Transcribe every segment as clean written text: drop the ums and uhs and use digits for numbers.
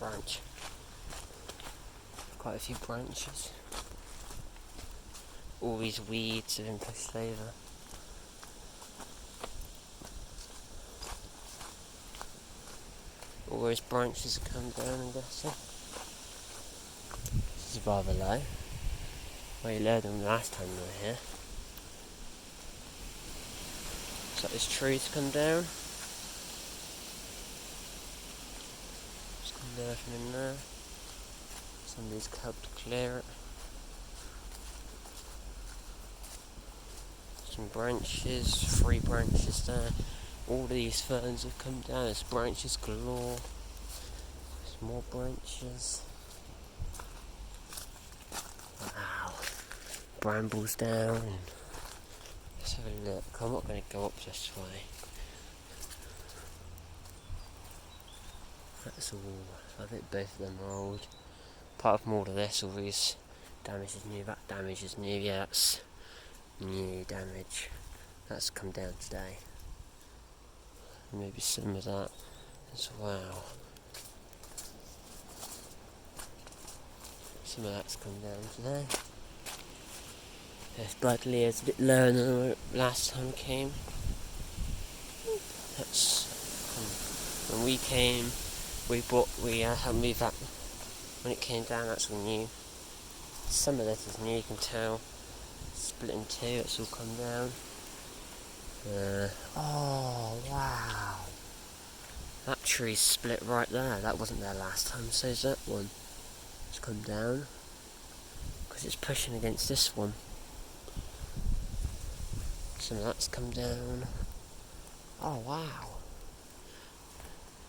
branch. Quite a few branches. All these weeds have been pushed over. All those branches have come down, I'm guessing. This is rather low. Way lower than last time we were here. Looks like this tree's come down. Just come there from in there. Somebody's helped to clear it. Some branches, 3 branches there. All these ferns have come down. There's branches galore. There's more branches. Wow. Brambles down. Let's have a look. I'm not going to go up this way. That's all. I think both of them are old. Apart from all of this, all these damage is new. That damage is new. Yeah, that's new damage. That's come down today. Maybe some of that as well. Some of that's come down today. This Bradley is a bit lower than last time it came. That's when we came. We had moved that when it came down. That's all new. Some of this is new. You can tell. Split in 2. It's all come down. Oh wow! That tree's split right there. That wasn't there last time. So's that one. It's come down because it's pushing against this one. Some of that's come down. Oh wow!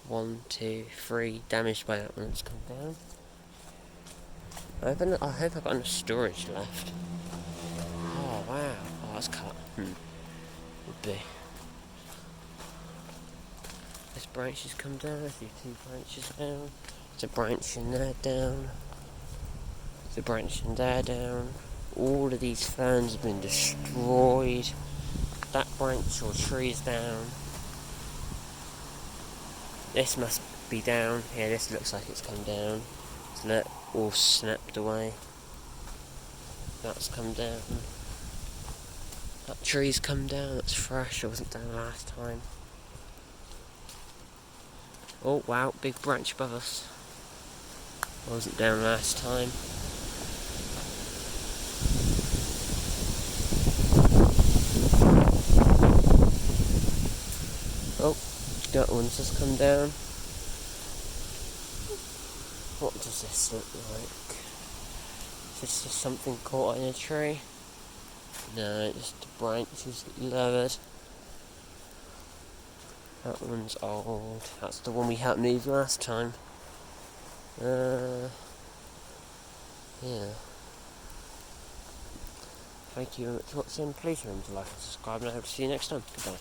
1, 2, 3 damaged by that one that's come down. I hope I've got enough storage left. Oh wow! Oh, that's cut. Would be. This branch has come down. I see 2 branches down. There's a branch in there down. There's a branch in there down. All of these ferns have been destroyed. That branch or tree is down. This must be down. Yeah, this looks like it's come down. It's all snapped away. That's come down. That tree's come down. That's fresh. It wasn't down last time. Oh wow, big branch above us. Wasn't down last time. Oh, that one's just come down. What does this look like? Is this just something caught in a tree? No, just the branches lowered. That one's old. That's the one we helped move last time. Yeah. Thank you very much for watching. Please remember to like and subscribe, and I hope to see you next time. Goodbye.